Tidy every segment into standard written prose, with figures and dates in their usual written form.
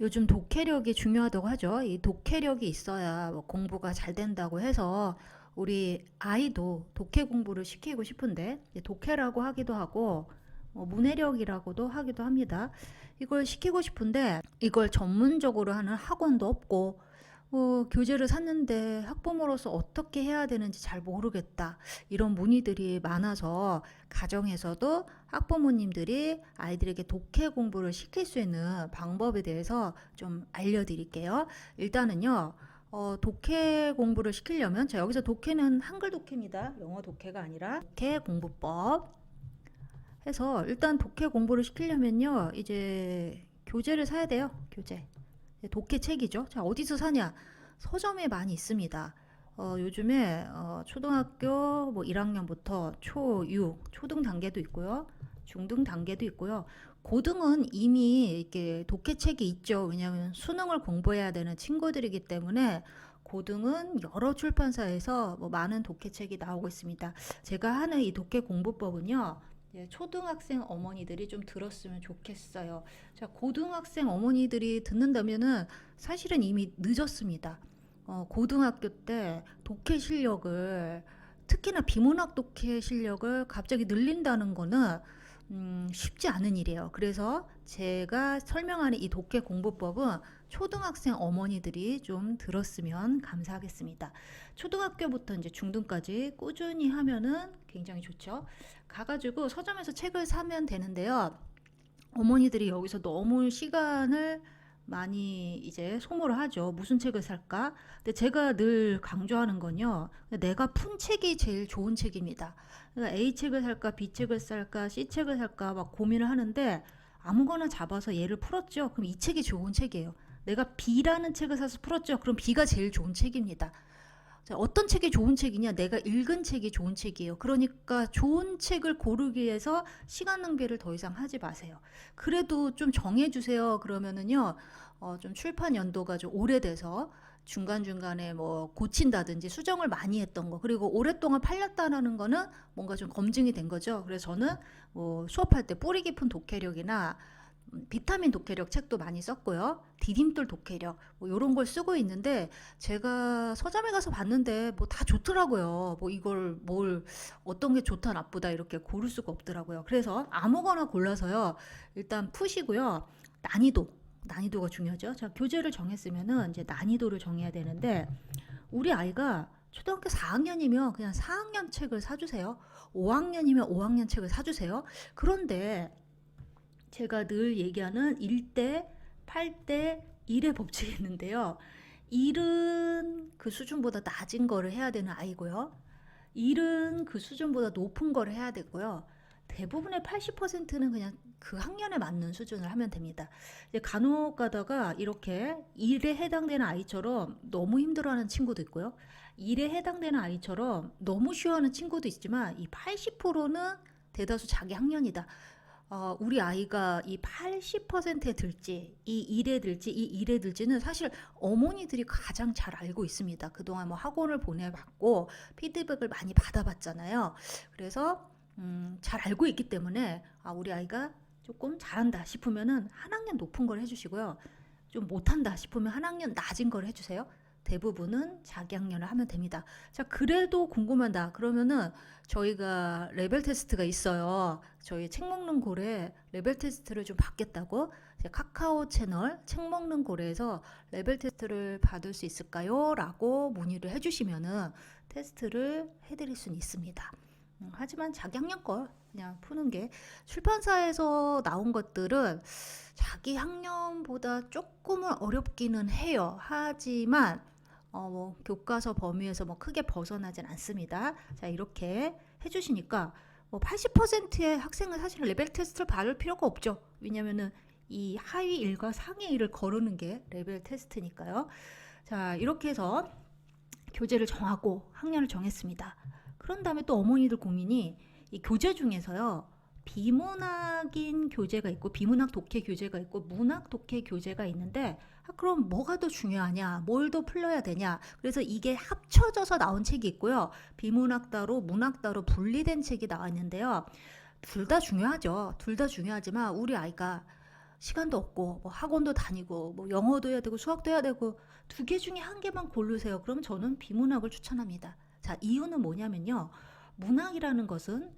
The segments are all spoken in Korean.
요즘 독해력이 중요하다고 하죠. 이 독해력이 있어야 뭐 공부가 잘 된다고 해서 우리 아이도 독해 공부를 시키고 싶은데 이제 독해라고 하기도 하고 문해력이라고도 하기도 합니다. 이걸 시키고 싶은데 이걸 전문적으로 하는 학원도 없고 교재를 샀는데 학부모로서 어떻게 해야 되는지 잘 모르겠다. 이런 문의들이 많아서 가정에서도 학부모님들이 아이들에게 독해 공부를 시킬 수 있는 방법에 대해서 좀 알려드릴게요. 일단은요, 독해 공부를 시키려면, 자, 여기서 독해는 한글 독해입니다. 영어 독해가 아니라 독해 공부법 해서 일단 독해 공부를 시키려면요, 이제 교재를 사야 돼요. 교재. 독해 책이죠. 자, 어디서 사냐? 서점에 많이 있습니다. 요즘에 초등학교 뭐 1학년부터 초6, 초등 단계도 있고요. 중등 단계도 있고요. 고등은 이미 이렇게 독해책이 있죠. 왜냐하면 수능을 공부해야 되는 친구들이기 때문에 고등은 여러 출판사에서 뭐 많은 독해책이 나오고 있습니다. 제가 하는 이 독해 공부법은요. 초등학생 어머니들이 좀 들었으면 좋겠어요. 자, 고등학생 어머니들이 듣는다면은 사실은 이미 늦었습니다. 고등학교 때 독해 실력을 특히나 비문학 독해 실력을 갑자기 늘린다는 거는 쉽지 않은 일이에요. 그래서 제가 설명하는 이 독해 공부법은 초등학생 어머니들이 좀 들었으면 감사하겠습니다. 초등학교부터 이제 중등까지 꾸준히 하면은 굉장히 좋죠. 가가지고 서점에서 책을 사면 되는데요. 어머니들이 여기서 너무 시간을 많이 이제 소모를 하죠. 무슨 책을 살까? 근데 제가 늘 강조하는 건요. 내가 푼 책이 제일 좋은 책입니다. 그러니까 A 책을 살까, B 책을 살까, C 책을 살까 막 고민을 하는데 아무거나 잡아서 얘를 풀었죠. 그럼 이 책이 좋은 책이에요. 내가 B라는 책을 사서 풀었죠. 그럼 B가 제일 좋은 책입니다. 자, 어떤 책이 좋은 책이냐? 내가 읽은 책이 좋은 책이에요. 그러니까 좋은 책을 고르기 위해서 시간 낭비를 더 이상 하지 마세요. 그래도 좀 정해주세요. 그러면은요, 좀 출판 연도가 좀 오래돼서 중간중간에 뭐 고친다든지 수정을 많이 했던 거, 그리고 오랫동안 팔렸다라는 거는 뭔가 좀 검증이 된 거죠. 그래서 저는 뭐 수업할 때 뿌리 깊은 독해력이나 비타민 독해력 책도 많이 썼고요. 디딤돌 독해력 뭐 이런 걸 쓰고 있는데 제가 서점에 가서 봤는데 뭐 다 좋더라고요. 뭐 이걸 뭘 어떤 게 좋다 나쁘다 이렇게 고를 수가 없더라고요. 그래서 아무거나 골라서요. 일단 푸시고요. 난이도가 중요하죠. 자, 교재를 정했으면은 이제 난이도를 정해야 되는데 우리 아이가 초등학교 4학년이면 그냥 4학년 책을 사주세요. 5학년이면 5학년 책을 사주세요. 그런데 제가 늘 얘기하는 1대 8대 1의 법칙이 있는데요. 1은 그 수준보다 낮은 거를 해야 되는 아이고요. 1은 그 수준보다 높은 거를 해야 되고요. 대부분의 80%는 그냥 그 학년에 맞는 수준을 하면 됩니다. 이제 간혹 가다가 이렇게 1에 해당되는 아이처럼 너무 힘들어하는 친구도 있고요. 1에 해당되는 아이처럼 너무 쉬워하는 친구도 있지만 이 80%는 대다수 자기 학년이다. 우리 아이가 이 80%에 들지, 이 1에 들지, 이 1에 들지는 사실 어머니들이 가장 잘 알고 있습니다. 그동안 뭐 학원을 보내봤고 피드백을 많이 받아봤잖아요. 그래서 잘 알고 있기 때문에 우리 아이가 조금 잘한다 싶으면은 한 학년 높은 걸 해주시고요. 좀 못한다 싶으면 한 학년 낮은 걸 해주세요. 대부분은 자기 학년을 하면 됩니다. 자, 그래도 궁금하다. 그러면은 저희가 레벨 테스트가 있어요. 저희 책 먹는 고래 레벨 테스트를 좀 받겠다고 카카오 채널 책 먹는 고래에서 레벨 테스트를 받을 수 있을까요? 라고 문의를 해주시면은 테스트를 해드릴 수는 있습니다. 하지만 자기 학년 걸 그냥 푸는 게 출판사에서 나온 것들은 자기 학년보다 조금은 어렵기는 해요. 하지만 뭐 교과서 범위에서 뭐 크게 벗어나진 않습니다. 자, 이렇게 해주시니까 뭐 80%의 학생은 사실 레벨 테스트를 받을 필요가 없죠. 왜냐면은 이 하위 1과 상위 1을 거르는 게 레벨 테스트니까요. 자, 이렇게 해서 교재를 정하고 학년을 정했습니다. 그런 다음에 또 어머니들 고민이 이 교재 중에서요. 비문학인 교재가 있고 비문학 독해 교재가 있고 문학 독해 교재가 있는데 그럼 뭐가 더 중요하냐? 뭘 더 풀러야 되냐? 그래서 이게 합쳐져서 나온 책이 있고요. 비문학 따로 문학 따로 분리된 책이 나와 있는데요. 둘 다 중요하죠. 둘 다 중요하지만 우리 아이가 시간도 없고 뭐 학원도 다니고 뭐 영어도 해야 되고 수학도 해야 되고 두 개 중에 한 개만 고르세요. 그러면 저는 비문학을 추천합니다. 자, 이유는 뭐냐면요. 문학이라는 것은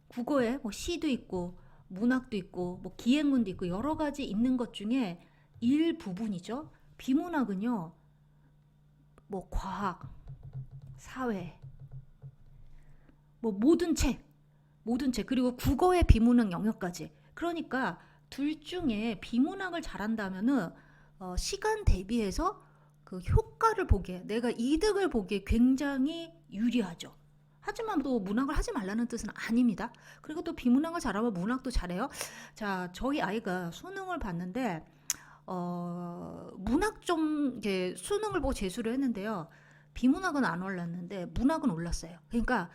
국어에 뭐 시도 있고 문학도 있고 뭐 기행문도 있고 여러 가지 있는 것 중에 일부분이죠. 비문학은요. 뭐 과학, 사회, 뭐 모든 책 그리고 국어의 비문학 영역까지. 그러니까 둘 중에 비문학을 잘한다면은 시간 대비해서 그 효과를 보기에 내가 이득을 보기에 굉장히 유리하죠. 하지만 또 문학을 하지 말라는 뜻은 아닙니다. 그리고 또 비문학을 잘하면 문학도 잘해요. 자, 저희 아이가 수능을 봤는데 문학 좀 이제 수능을 보고 재수를 했는데요. 비문학은 안 올랐는데 문학은 올랐어요. 그러니까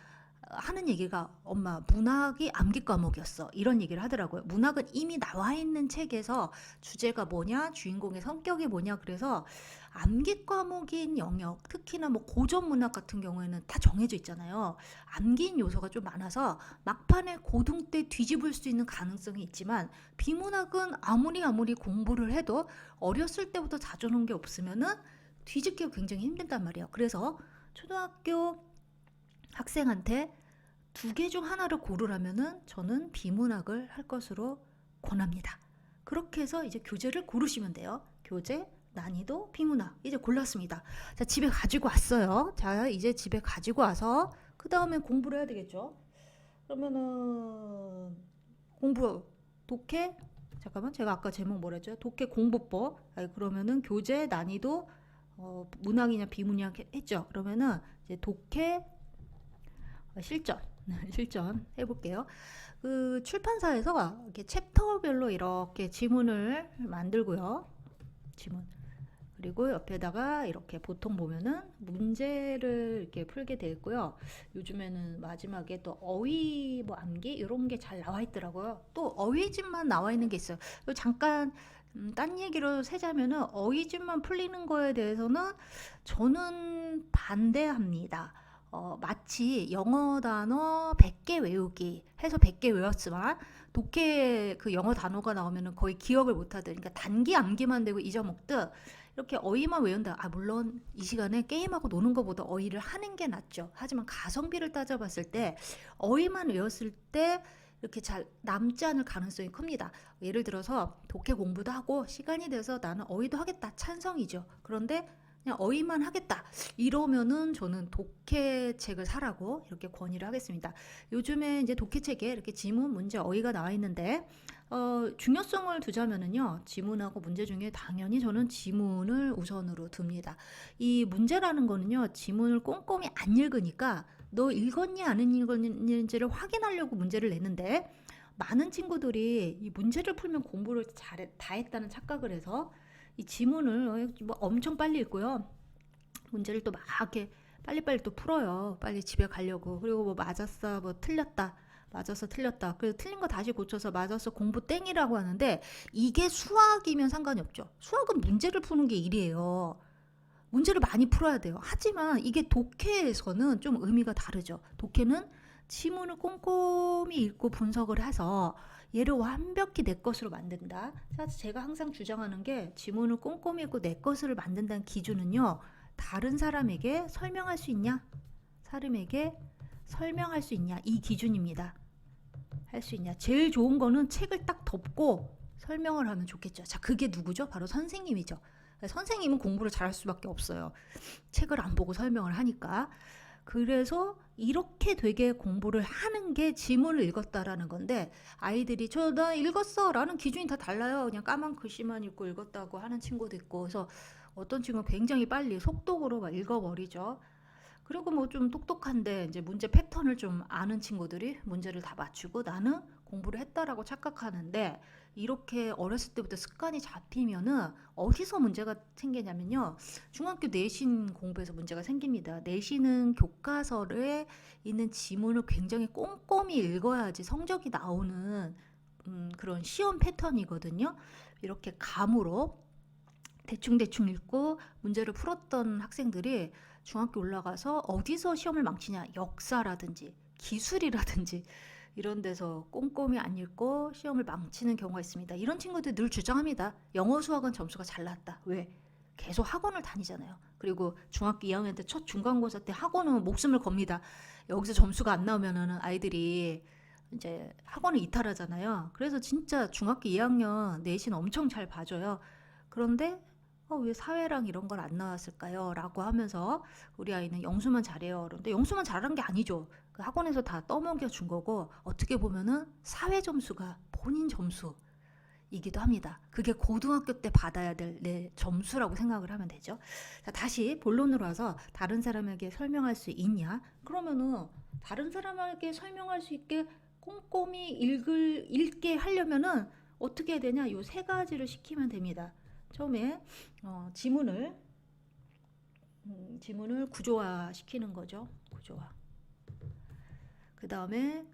하는 얘기가 엄마 문학이 암기 과목이었어 이런 얘기를 하더라고요. 문학은 이미 나와 있는 책에서 주제가 뭐냐 주인공의 성격이 뭐냐 그래서 암기 과목인 영역 특히나 뭐 고전 문학 같은 경우에는 다 정해져 있잖아요. 암기인 요소가 좀 많아서 막판에 고등 때 뒤집을 수 있는 가능성이 있지만 비문학은 아무리 공부를 해도 어렸을 때부터 자주 놓은 게 없으면은 뒤집기가 굉장히 힘든단 말이에요. 그래서 초등학교 학생한테 두 개 중 하나를 고르라면은 저는 비문학을 할 것으로 권합니다. 그렇게 해서 이제 교재를 고르시면 돼요. 교재, 난이도, 비문학. 이제 골랐습니다. 자, 집에 가지고 왔어요. 자, 이제 집에 가지고 와서 그 다음에 공부를 해야 되겠죠. 그러면은 공부, 독해, 잠깐만 제가 아까 제목 뭐랬죠? 독해 공부법. 아니, 그러면은 교재, 난이도, 문학이냐 비문학 했죠. 그러면은 이제 독해 실전 실전 해볼게요. 그 출판사에서 이렇게 챕터별로 이렇게 지문을 만들고요. 지문 그리고 옆에다가 이렇게 보통 보면은 문제를 이렇게 풀게 돼 있고요. 요즘에는 마지막에 또 어휘 뭐 암기 이런 게 잘 나와 있더라고요. 또 어휘집만 나와 있는 게 있어요. 잠깐 딴 얘기로 세자면은 어휘집만 풀리는 거에 대해서는 저는 반대합니다. 마치 영어 단어 100개 외우기 해서 100개 외웠지만 독해 그 영어 단어가 나오면은 거의 기억을 못 하듯 그러니까 단기 암기만 되고 잊어먹듯 이렇게 어휘만 외운다. 아, 물론 이 시간에 게임하고 노는 것보다 어휘를 하는 게 낫죠. 하지만 가성비를 따져봤을 때 어휘만 외웠을 때 이렇게 잘 남지 않을 가능성이 큽니다. 예를 들어서 독해 공부도 하고 시간이 돼서 나는 어휘도 하겠다. 찬성이죠. 그런데 그냥 어휘만 하겠다. 이러면은 저는 독해책을 사라고 이렇게 권유를 하겠습니다. 요즘에 이제 독해책에 이렇게 지문, 문제, 어휘가 나와 있는데 중요성을 두자면은요. 지문하고 문제 중에 당연히 저는 지문을 우선으로 둡니다. 이 문제라는 거는요. 지문을 꼼꼼히 안 읽으니까 너 읽었니 안 읽었는지를 확인하려고 문제를 내는데 많은 친구들이 이 문제를 풀면 공부를 다 했다는 착각을 해서 이 지문을 뭐 엄청 빨리 읽고요. 문제를 또 막 이렇게 빨리빨리 또 풀어요. 빨리 집에 가려고. 그리고 뭐 맞았어, 뭐 틀렸다. 맞아서 틀렸다. 그래서 틀린 거 다시 고쳐서 맞아서 공부 땡이라고 하는데 이게 수학이면 상관이 없죠. 수학은 문제를 푸는 게 일이에요. 문제를 많이 풀어야 돼요. 하지만 이게 독해에서는 좀 의미가 다르죠. 독해는 지문을 꼼꼼히 읽고 분석을 해서 얘를 완벽히 내 것으로 만든다. 제가 항상 주장하는 게 지문을 꼼꼼히 읽고 내 것으로 만든다는 기준은요. 다른 사람에게 설명할 수 있냐? 사람에게 설명할 수 있냐? 이 기준입니다. 할 수 있냐? 제일 좋은 거는 책을 딱 덮고 설명을 하면 좋겠죠. 자, 그게 누구죠? 바로 선생님이죠. 선생님은 공부를 잘할 수밖에 없어요. 책을 안 보고 설명을 하니까. 그래서 이렇게 되게 공부를 하는 게 지문을 읽었다라는 건데 아이들이 나 읽었어 라는 기준이 다 달라요. 그냥 까만 글씨만 읽고 읽었다고 하는 친구도 있고 그래서 어떤 친구는 굉장히 빨리 속독으로 막 읽어버리죠. 그리고 뭐 좀 똑똑한데 이제 문제 패턴을 좀 아는 친구들이 문제를 다 맞추고 나는 공부를 했다라고 착각하는데 이렇게 어렸을 때부터 습관이 잡히면은 어디서 문제가 생기냐면요. 중학교 내신 공부에서 문제가 생깁니다. 내신은 교과서에 있는 지문을 굉장히 꼼꼼히 읽어야지 성적이 나오는 그런 시험 패턴이거든요. 이렇게 감으로 대충 읽고 문제를 풀었던 학생들이 중학교 올라가서 어디서 시험을 망치냐 역사라든지 기술이라든지 이런 데서 꼼꼼히 안 읽고 시험을 망치는 경우가 있습니다. 이런 친구들 늘 주장합니다. 영어 수학은 점수가 잘 나왔다. 왜? 계속 학원을 다니잖아요. 그리고 중학교 2학년 때 첫 중간고사 때 학원은 목숨을 겁니다. 여기서 점수가 안 나오면은 아이들이 이제 학원을 이탈하잖아요. 그래서 진짜 중학교 2학년 내신 엄청 잘 봐줘요. 그런데 왜 사회랑 이런 걸 안 나왔을까요? 라고 하면서 우리 아이는 영수만 잘해요. 그런데 영수만 잘한 게 아니죠. 그 학원에서 다 떠먹여 준 거고 어떻게 보면은 사회 점수가 본인 점수이기도 합니다. 그게 고등학교 때 받아야 될 내 점수라고 생각을 하면 되죠. 자, 다시 본론으로 와서 다른 사람에게 설명할 수 있냐? 그러면은 다른 사람에게 설명할 수 있게 꼼꼼히 읽게 하려면은 어떻게 해야 되냐? 요 세 가지를 시키면 됩니다. 처음에 지문을 구조화 시키는 거죠. 구조화. 그 다음에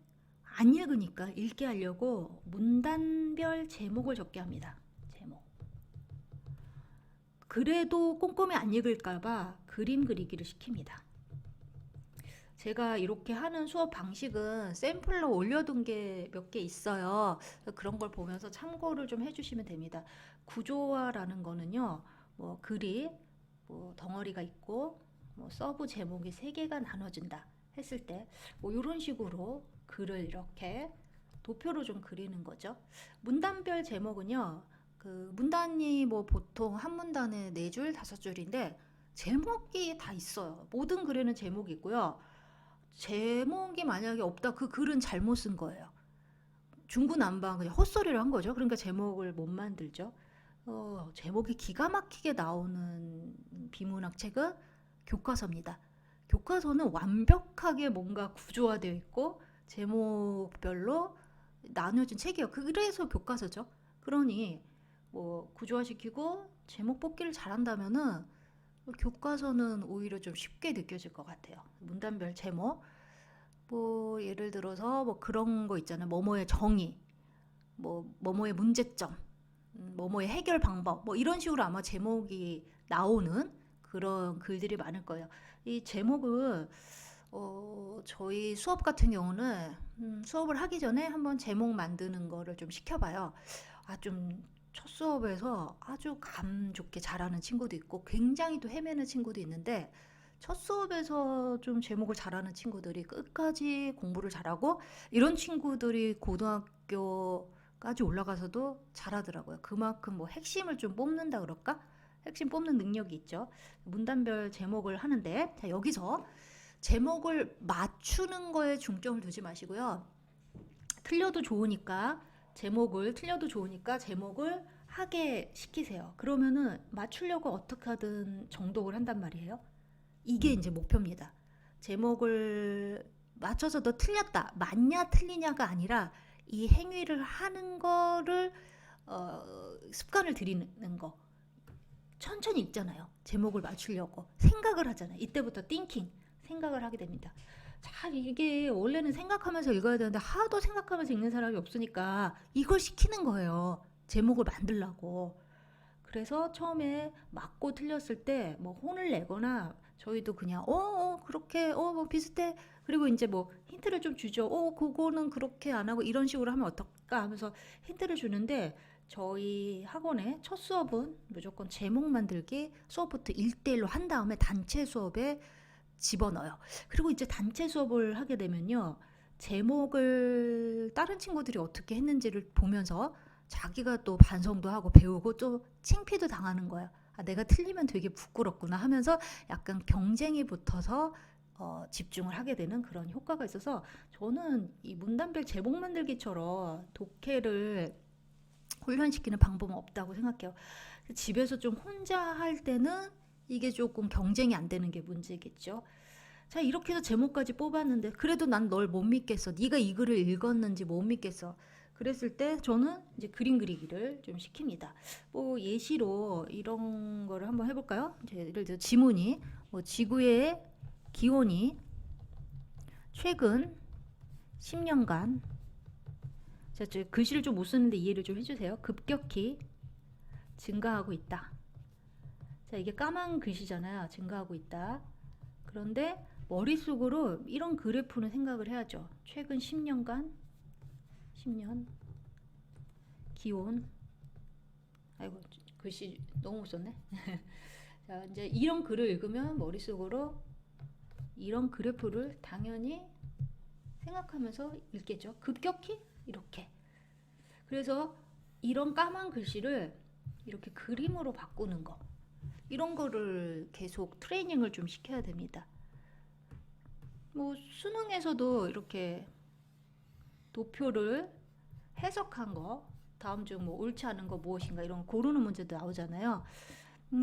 안 읽으니까 읽게 하려고 문단별 제목을 적게 합니다. 제목. 그래도 꼼꼼히 안 읽을까봐 그림 그리기를 시킵니다. 제가 이렇게 하는 수업 방식은 샘플로 올려둔 게 몇 개 있어요. 그런 걸 보면서 참고를 좀 해주시면 됩니다. 구조화라는 거는요, 뭐 글이 뭐 덩어리가 있고 뭐 서브 제목이 3개가 나눠진다 했을 때 뭐 이런 식으로 글을 이렇게 도표로 좀 그리는 거죠. 문단별 제목은요, 그 문단이 뭐 보통 한 문단에 4줄, 5줄인데 제목이 다 있어요. 모든 글에는 제목이 있고요. 제목이 만약에 없다, 그 글은 잘못 쓴 거예요. 중구난방 그냥 헛소리를 한 거죠. 그러니까 제목을 못 만들죠. 제목이 기가 막히게 나오는 비문학 책은 교과서입니다. 교과서는 완벽하게 뭔가 구조화되어 있고 제목별로 나뉘어진 책이에요. 그래서 교과서죠. 그러니 뭐 구조화시키고 제목 뽑기를 잘한다면은 교과서는 오히려 좀 쉽게 느껴질 것 같아요. 문단별 제목. 뭐 예를 들어서 뭐 그런 거 있잖아요. 뭐뭐의 정의, 뭐뭐의 문제점, 뭐뭐의 해결 방법, 뭐 이런 식으로 아마 제목이 나오는 그런 글들이 많을 거예요. 이 제목을 저희 수업 같은 경우는 수업을 하기 전에 한번 제목 만드는 거를 좀 시켜봐요. 좀 첫 수업에서 아주 감 좋게 잘하는 친구도 있고 굉장히 또 헤매는 친구도 있는데 첫 수업에서 좀 제목을 잘하는 친구들이 끝까지 공부를 잘하고 이런 친구들이 고등학교까지 올라가서도 잘하더라고요. 그만큼 뭐 핵심을 좀 뽑는다 그럴까? 핵심 뽑는 능력이 있죠. 문단별 제목을 하는데 자, 여기서 제목을 맞추는 거에 중점을 두지 마시고요. 틀려도 좋으니까 제목을 하게 시키세요. 그러면은 맞추려고 어떻게 하든 정독을 한단 말이에요. 이게 이제 목표입니다. 제목을 맞춰서 너 틀렸다. 맞냐 틀리냐가 아니라 이 행위를 하는 거를 습관을 들이는 거. 천천히 읽잖아요. 제목을 맞추려고 생각을 하잖아요. 이때부터 띵킹 생각을 하게 됩니다. 자, 이게 원래는 생각하면서 읽어야 되는데 하도 생각하면서 읽는 사람이 없으니까 이걸 시키는 거예요. 제목을 만들라고. 그래서 처음에 맞고 틀렸을 때 뭐 혼을 내거나 저희도 그냥 그렇게 뭐 비슷해. 그리고 이제 뭐 힌트를 좀 주죠. 그거는 그렇게 안 하고 이런 식으로 하면 어떨까 하면서 힌트를 주는데 저희 학원의 첫 수업은 무조건 제목 만들기 수업부터 1대1로 한 다음에 단체 수업에 집어넣어요. 그리고 이제 단체 수업을 하게 되면요. 제목을 다른 친구들이 어떻게 했는지를 보면서 자기가 또 반성도 하고 배우고 또 창피도 당하는 거예요. 내가 틀리면 되게 부끄럽구나 하면서 약간 경쟁이 붙어서 집중을 하게 되는 그런 효과가 있어서 저는 이 문단별 제목 만들기처럼 독해를 훈련시키는 방법은 없다고 생각해요. 집에서 좀 혼자 할 때는 이게 조금 경쟁이 안 되는 게 문제겠죠. 자, 이렇게 해서 제목까지 뽑았는데 그래도 난 널 못 믿겠어. 네가 이 글을 읽었는지 못 믿겠어. 그랬을 때 저는 이제 그림 그리기를 좀 시킵니다. 뭐 예시로 이런 거를 한번 해볼까요? 예를 들어 지문이 뭐 지구의 기온이 최근 10년간 자, 저 글씨를 좀 못 쓰는데 이해를 좀 해주세요. 급격히 증가하고 있다. 자, 이게 까만 글씨잖아요. 증가하고 있다. 그런데 머릿속으로 이런 그래프는 생각을 해야죠. 최근 10년간 10년 기온. 아이고 글씨 너무 못 썼네. 자, 이제 이런 글을 읽으면 머릿속으로 이런 그래프를 당연히 생각하면서 읽겠죠. 급격히 이렇게. 그래서 이런 까만 글씨를 이렇게 그림으로 바꾸는 거, 이런 거를 계속 트레이닝을 좀 시켜야 됩니다. 뭐 수능에서도 이렇게 도표를 해석한 거, 다음 중 뭐 옳지 않은 거 무엇인가 이런 거 고르는 문제도 나오잖아요.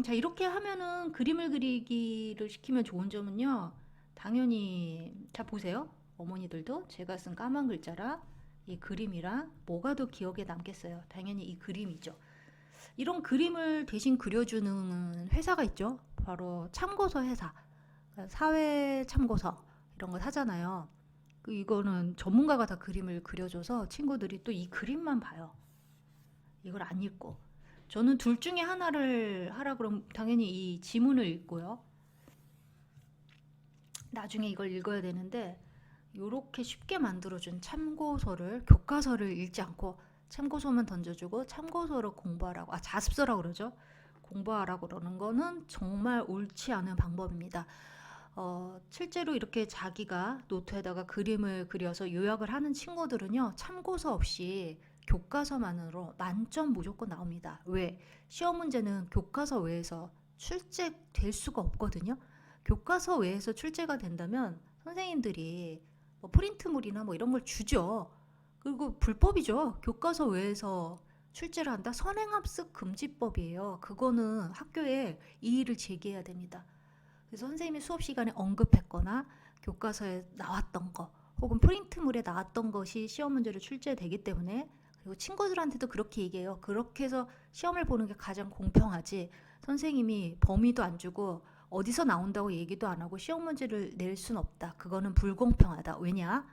자, 이렇게 하면은 그림을 그리기를 시키면 좋은 점은요. 당연히 자 보세요. 어머니들도 제가 쓴 까만 글자랑 이 그림이랑 뭐가 더 기억에 남겠어요? 당연히 이 그림이죠. 이런 그림을 대신 그려주는 회사가 있죠. 바로 참고서 회사. 그러니까 사회 참고서 이런 거 사잖아요. 이거는 전문가가 다 그림을 그려줘서 친구들이 또 이 그림만 봐요. 이걸 안 읽고. 저는 둘 중에 하나를 하라 그러면 당연히 이 지문을 읽고요. 나중에 이걸 읽어야 되는데 요렇게 쉽게 만들어준 참고서를, 교과서를 읽지 않고 참고서만 던져주고 참고서를 공부하라고, 자습서라고 그러죠. 공부하라고 그러는 거는 정말 옳지 않은 방법입니다. 실제로 이렇게 자기가 노트에다가 그림을 그려서 요약을 하는 친구들은요, 참고서 없이 교과서만으로 만점 무조건 나옵니다. 왜? 시험 문제는 교과서 외에서 출제될 수가 없거든요. 교과서 외에서 출제가 된다면 선생님들이 뭐 프린트물이나 뭐 이런 걸 주죠. 그리고 불법이죠. 교과서 외에서 출제를 한다? 선행학습 금지법이에요. 그거는 학교에 이의를 제기해야 됩니다. 그래서 선생님이 수업 시간에 언급했거나 교과서에 나왔던 거 혹은 프린트물에 나왔던 것이 시험 문제로 출제되기 때문에, 그리고 친구들한테도 그렇게 얘기해요. 그렇게 해서 시험을 보는 게 가장 공평하지, 선생님이 범위도 안 주고 어디서 나온다고 얘기도 안 하고 시험 문제를 낼 순 없다. 그거는 불공평하다. 왜냐?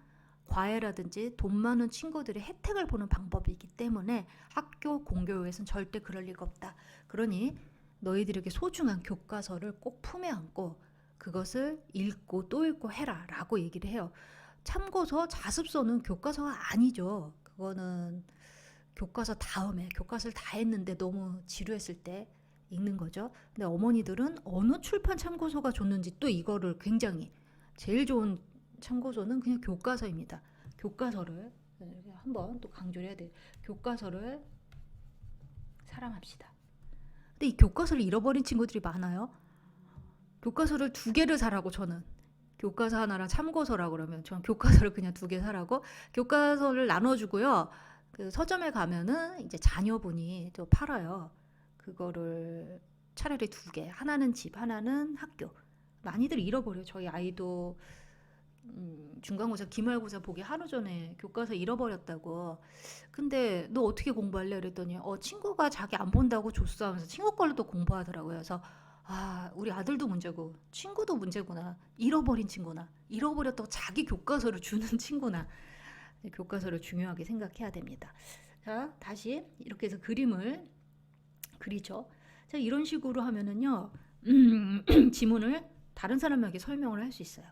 과외라든지 돈 많은 친구들의 혜택을 보는 방법이기 때문에 학교 공교육에서는 절대 그럴 리가 없다. 그러니 너희들에게 소중한 교과서를 꼭 품에 안고 그것을 읽고 또 읽고 해라 라고 얘기를 해요. 참고서, 자습서는 교과서가 아니죠. 그거는 교과서 다음에 교과서를 다 했는데 너무 지루했을 때 읽는 거죠. 근데 어머니들은 어느 출판 참고서가 좋는지, 또 이거를 굉장히 제일 좋은 참고서는 그냥 교과서입니다. 교과서를 한번 또 강조를 해야 돼요. 교과서를 사랑합시다. 근데 이 교과서를 잃어버린 친구들이 많아요. 교과서를 2개를 사라고, 저는 교과서 하나랑 참고서라고 그러면 저는 교과서를 그냥 2개 사라고, 교과서를 나눠주고요. 그 서점에 가면은 이제 자녀분이 또 팔아요. 그거를 차라리 2개, 하나는 집, 하나는 학교. 많이들 잃어버려요. 저희 아이도 중간고사, 기말고사 보기 하루 전에 교과서 잃어버렸다고. 근데 너 어떻게 공부할래? 그랬더니 친구가 자기 안 본다고 줬어 하면서 친구 걸로 또 공부하더라고요. 그래서 우리 아들도 문제고 친구도 문제구나. 잃어버린 친구나, 잃어버렸다고 자기 교과서를 주는 친구나. 교과서를 중요하게 생각해야 됩니다. 자, 다시 이렇게 해서 그림을 그리죠. 자, 이런 식으로 하면은요, 지문을 다른 사람에게 설명을 할 수 있어요.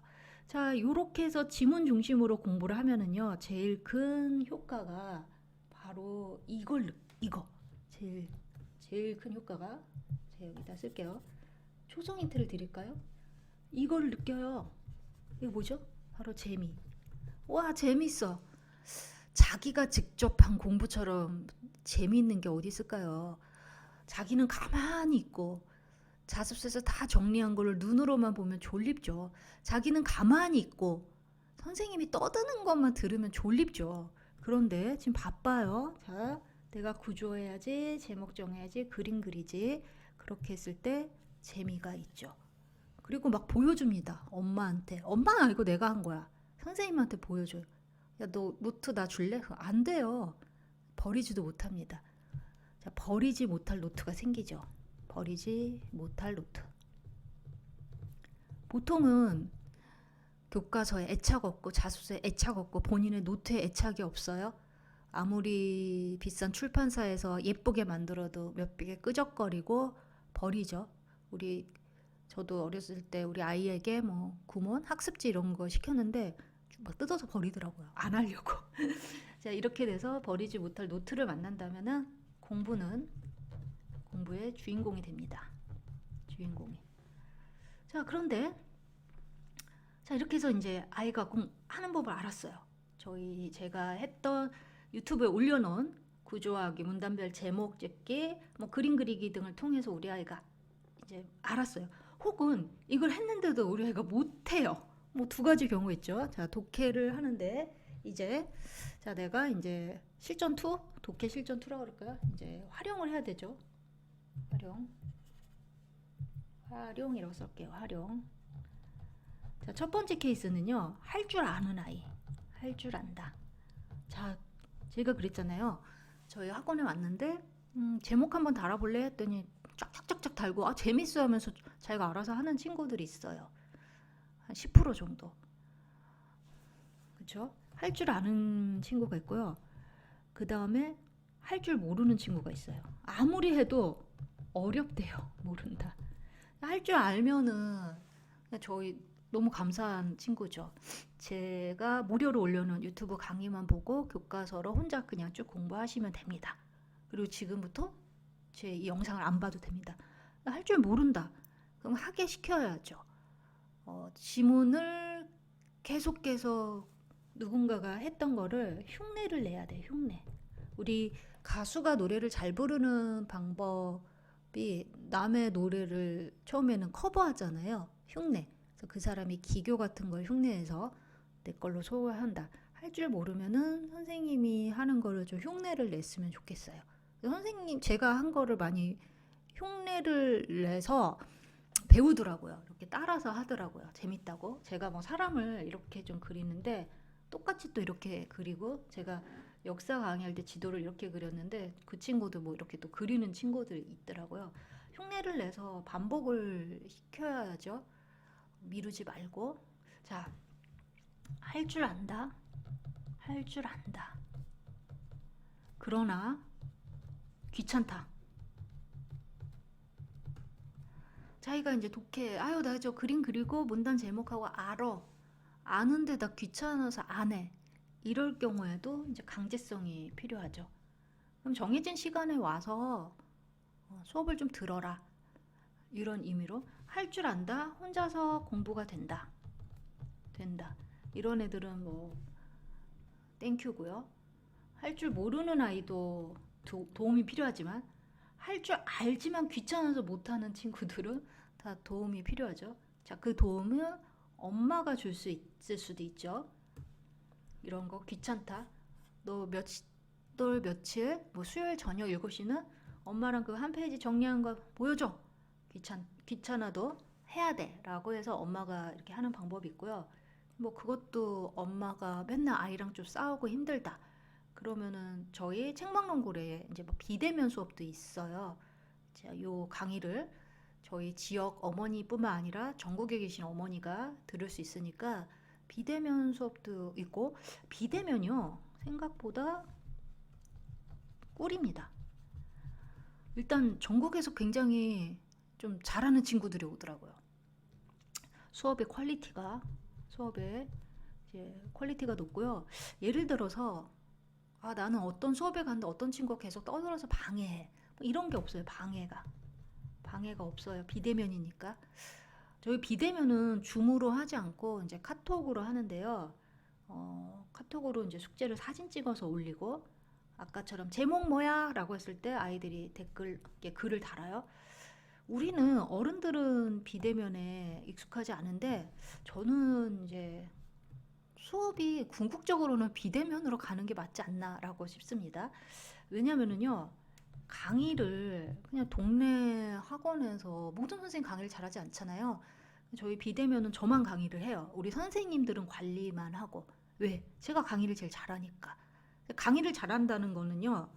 자, 요렇게 해서 지문 중심으로 공부를 하면은요, 제일 큰 효과가 바로 이거 제일 큰 효과가, 제가 여기다 쓸게요. 초성 힌트를 드릴까요? 이걸 느껴요. 이거 뭐죠? 바로 재미. 와, 재밌어. 자기가 직접 한 공부처럼 재미있는 게 어디 있을까요? 자기는 가만히 있고 자습서에서 다 정리한 걸 눈으로만 보면 졸립죠. 자기는 가만히 있고 선생님이 떠드는 것만 들으면 졸립죠. 그런데 지금 바빠요. 자, 내가 구조해야지, 제목 정해야지, 그림 그리지. 그렇게 했을 때 재미가 있죠. 그리고 막 보여줍니다. 엄마한테. 엄마는 알고 내가 한 거야. 선생님한테 보여줘요. 야, 너 노트 나 줄래? 안 돼요. 버리지도 못합니다. 자, 버리지 못할 노트가 생기죠. 버리지 못할 노트. 보통은 교과서에 애착 없고 자습서에 애착 없고 본인의 노트에 애착이 없어요. 아무리 비싼 출판사에서 예쁘게 만들어도 몇 개 끄적거리고 버리죠. 저도 어렸을 때 우리 아이에게 뭐 구몬, 학습지 이런 거 시켰는데 막 뜯어서 버리더라고요. 안 하려고. 자, 이렇게 돼서 버리지 못할 노트를 만난다면은 공부의 주인공이 됩니다. 주인공이. 자, 그런데 자, 이렇게 해서 이제 아이가 하는 법을 알았어요. 제가 했던 유튜브에 올려놓은 구조화하기, 문단별 제목 짓기, 뭐 그림 그리기 등을 통해서 우리 아이가 이제 알았어요. 혹은 이걸 했는데도 우리 아이가 못해요. 뭐 두 가지 경우 있죠. 자, 독해를 하는데 이제 자, 내가 이제 실전 2, 독해 실전 2라고 그럴까요? 이제 활용을 해야 되죠. 활용이라고 쓸게요. 활용. 자, 첫 번째 케이스는요. 할 줄 아는 아이. 할 줄 안다. 자, 제가 그랬잖아요. 저희 학원에 왔는데 제목 한번 달아볼래 했더니 쫙쫙쫙쫙 달고 재밌어 하면서 자기가 알아서 하는 친구들이 있어요. 한 10% 정도. 그렇죠? 할 줄 아는 친구가 있고요. 그 다음에 할 줄 모르는 친구가 있어요. 아무리 해도 어렵대요. 모른다. 할 줄 알면은 저희 너무 감사한 친구죠. 제가 무료로 올려놓은 유튜브 강의만 보고 교과서로 혼자 그냥 쭉 공부하시면 됩니다. 그리고 지금부터 제 이 영상을 안 봐도 됩니다. 할 줄 모른다. 그럼 하게 시켜야죠. 지문을 계속해서 누군가가 했던 거를 흉내를 내야 돼. 흉내. 우리 가수가 노래를 잘 부르는 방법이 남의 노래를 처음에는 커버하잖아요. 흉내. 그래서 그 사람이 기교 같은 걸 흉내내서 내 걸로 소화한다. 할 줄 모르면은 선생님이 하는 거를 좀 흉내를 냈으면 좋겠어요. 선생님 제가 한 거를 많이 흉내를 내서 배우더라고요. 이렇게 따라서 하더라고요. 재밌다고. 제가 뭐 사람을 이렇게 좀 그리는데 똑같이 또 이렇게 그리고 제가 역사 강의할 때 지도를 이렇게 그렸는데 그 친구도 뭐 이렇게 또 그리는 친구들이 있더라고요. 흉내를 내서 반복을 시켜야죠. 미루지 말고. 자, 할 줄 안다. 할 줄 안다. 그러나 귀찮다. 자기가 이제 독해. 나 저 그림 그리고 문단 제목하고 알아. 아는데 나 귀찮아서 안 해. 이럴 경우에도 이제 강제성이 필요하죠. 그럼 정해진 시간에 와서 수업을 좀 들어라. 이런 의미로 할 줄 안다. 혼자서 공부가 된다. 이런 애들은 뭐 땡큐고요. 할 줄 모르는 아이도 도움이 필요하지만 할 줄 알지만 귀찮아서 못하는 친구들은 다 도움이 필요하죠. 자, 그 도움은 엄마가 줄 수 있을 수도 있죠. 이런 거 귀찮다. 너 며칠 뭐 수요일 저녁 7시는 엄마랑 그 한 페이지 정리한 거 보여줘. 귀찮아도 해야 돼 라고 해서 엄마가 이렇게 하는 방법이 있고요. 뭐 그것도 엄마가 맨날 아이랑 좀 싸우고 힘들다. 그러면은 저희 책망농고래에 이제 뭐 비대면 수업도 있어요. 자, 요 강의를 저희 지역 어머니뿐만 아니라 전국에 계신 어머니가 들을 수 있으니까 비대면 수업도 있고 비대면이요. 생각보다 꿀입니다. 일단 전국에서 굉장히 좀 잘하는 친구들이 오더라고요. 수업의 퀄리티가 높고요. 예를 들어서 나는 어떤 수업에 갔는데 어떤 친구가 계속 떠들어서 방해해. 뭐 이런 게 없어요. 방해가 없어요. 비대면이니까. 저희 비대면은 줌으로 하지 않고 이제 카톡으로 하는데요. 카톡으로 이제 숙제를 사진 찍어서 올리고 아까처럼 제목 뭐야? 라고 했을 때 아이들이 글을 달아요. 우리는 어른들은 비대면에 익숙하지 않은데 저는 이제 수업이 궁극적으로는 비대면으로 가는 게 맞지 않나라고 싶습니다. 왜냐면은요, 강의를 그냥 동네 학원에서 모든 선생님 강의를 잘하지 않잖아요. 저희 비대면은 저만 강의를 해요. 우리 선생님들은 관리만 하고. 왜? 제가 강의를 제일 잘하니까. 강의를 잘한다는 거는요,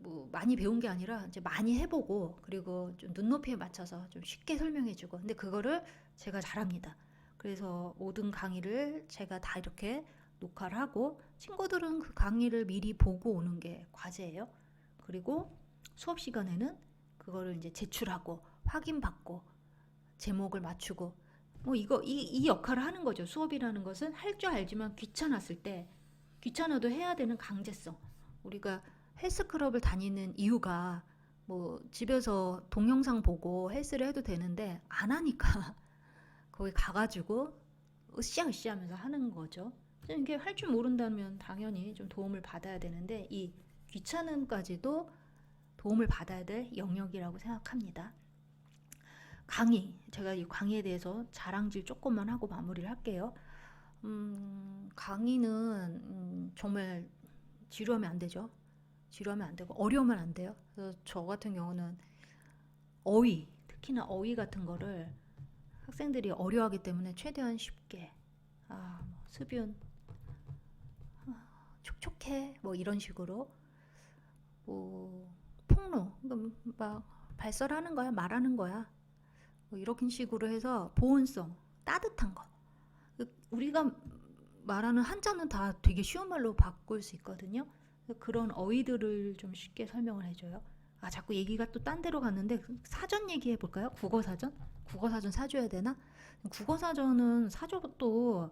뭐 많이 배운 게 아니라 이제 많이 해보고 그리고 좀 눈높이에 맞춰서 좀 쉽게 설명해주고. 근데 그거를 제가 잘합니다. 그래서 모든 강의를 제가 다 이렇게 녹화를 하고 친구들은 그 강의를 미리 보고 오는 게 과제예요. 그리고 수업 시간에는 그거를 이제 제출하고 확인받고 제목을 맞추고 뭐 이 역할을 하는 거죠. 수업이라는 것은 할 줄 알지만 귀찮았을 때 귀찮아도 해야 되는 강제성. 우리가 헬스클럽을 다니는 이유가 뭐 집에서 동영상 보고 헬스를 해도 되는데 안 하니까 거기 가가지고 으쌰으쌰 하면서 하는 거죠. 이게 할 줄 모른다면 당연히 좀 도움을 받아야 되는데 이 귀찮음까지도 도움을 받아야 될 영역이라고 생각합니다. 강의, 제가 이 강의에 대해서 자랑질 조금만 하고 마무리를 할게요. 강의는 정말 지루하면 안 되죠. 지루하면 안 되고 어려우면 안 돼요. 그래서 저 같은 경우는 어휘, 특히나 어휘 같은 거를 학생들이 어려워하기 때문에 최대한 쉽게 뭐 수빈 촉촉해 뭐 이런 식으로 뭐 폭로 막 발설하는 거야 말하는 거야 뭐 이런 식으로 해서 보온성 따뜻한 거 우리가 말하는 한자는 다 되게 쉬운 말로 바꿀 수 있거든요. 그런 어휘들을 좀 쉽게 설명을 해줘요. 자꾸 얘기가 또 딴 데로 갔는데 사전 얘기해 볼까요? 국어사전? 국어사전 사줘야 되나? 국어사전은 사줘도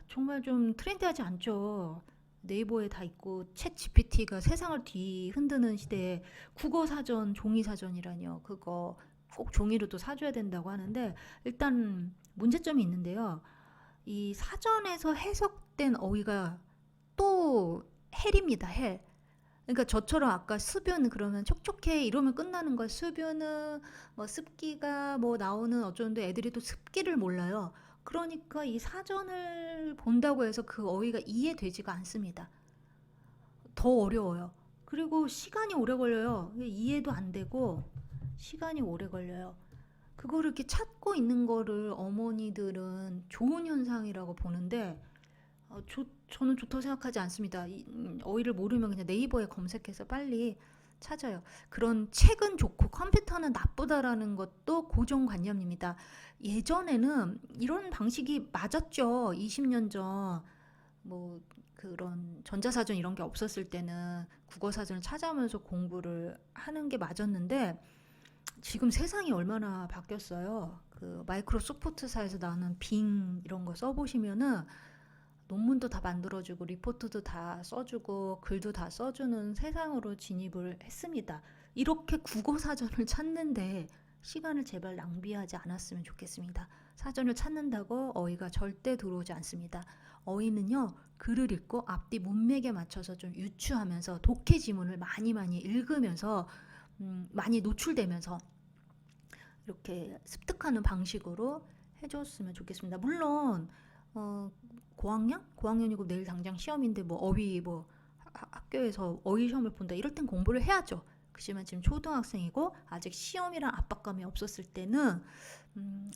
정말 좀 트렌디하지 않죠. 네이버에 다 있고 챗 GPT가 세상을 뒤흔드는 시대에 국어사전, 종이사전이라뇨. 그거 꼭 종이로도 사줘야 된다고 하는데 일단 문제점이 있는데요. 이 사전에서 해석된 어휘가 또 헬입니다. 헬. 그러니까 저처럼 아까 수변 그러면 촉촉해 이러면 끝나는 거야. 수변은 뭐 습기가 뭐 나오는 어쩌는데 애들이 또 습기를 몰라요. 그러니까 이 사전을 본다고 해서 그 어휘가 이해되지가 않습니다. 더 어려워요. 그리고 시간이 오래 걸려요. 이해도 안 되고 시간이 오래 걸려요. 그거를 이렇게 찾고 있는 거를 어머니들은 좋은 현상이라고 보는데 저는 좋다고 생각하지 않습니다. 어휘를 모르면 그냥 네이버에 검색해서 빨리 찾아요. 그런 책은 좋고 컴퓨터는 나쁘다라는 것도 고정관념입니다. 예전에는 이런 방식이 맞았죠. 20년 전 뭐 그런 전자사전 이런 게 없었을 때는 국어사전을 찾아오면서 공부를 하는 게 맞았는데 지금 세상이 얼마나 바뀌었어요. 그 마이크로소프트사에서 나오는 빙 이런 거 써보시면은 논문도 다 만들어주고 리포트도 다 써주고 글도 다 써주는 세상으로 진입을 했습니다. 이렇게 국어사전을 찾는데 시간을 제발 낭비하지 않았으면 좋겠습니다. 사전을 찾는다고 어휘가 절대 들어오지 않습니다. 어휘는요, 글을 읽고 앞뒤 문맥에 맞춰서 좀 유추하면서 독해 지문을 많이 읽으면서 많이 노출되면서 이렇게 습득하는 방식으로 해줬으면 좋겠습니다. 물론 고학년? 고학년이고 내일 당장 시험인데 뭐 어휘 뭐 학교에서 어휘 시험을 본다 이럴 땐 공부를 해야죠. 그렇지만 지금 초등학생이고 아직 시험이란 압박감이 없었을 때는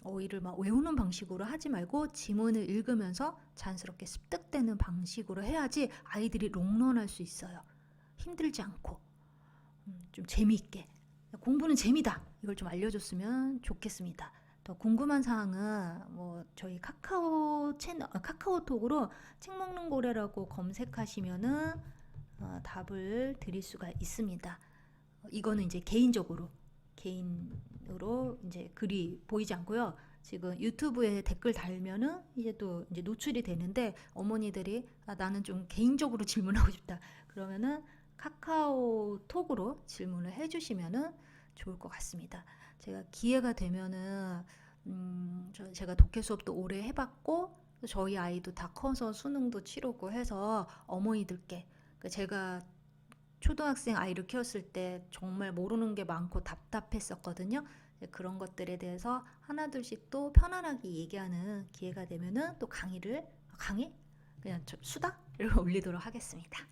어휘를 막 외우는 방식으로 하지 말고 지문을 읽으면서 자연스럽게 습득되는 방식으로 해야지 아이들이 롱런할 수 있어요. 힘들지 않고 좀 재미있게 공부는 재미다 이걸 좀 알려줬으면 좋겠습니다. 더 궁금한 사항은 뭐 저희 카카오 채널 카카오톡으로 책 먹는 고래라고 검색하시면은 답을 드릴 수가 있습니다. 이거는 이제 개인으로 이제 글이 보이지 않고요. 지금 유튜브에 댓글 달면은 이제 또 이제 노출이 되는데 어머니들이 나는 좀 개인적으로 질문하고 싶다. 그러면은 카카오톡으로 질문을 해주시면은 좋을 것 같습니다. 제가 기회가 되면은 제가 독해 수업도 오래 해봤고 저희 아이도 다 커서 수능도 치르고 해서 어머니들께 제가 초등학생 아이를 키웠을 때 정말 모르는 게 많고 답답했었거든요. 그런 것들에 대해서 하나둘씩 또 편안하게 얘기하는 기회가 되면은 또 강의 그냥 수다를 올리도록 하겠습니다.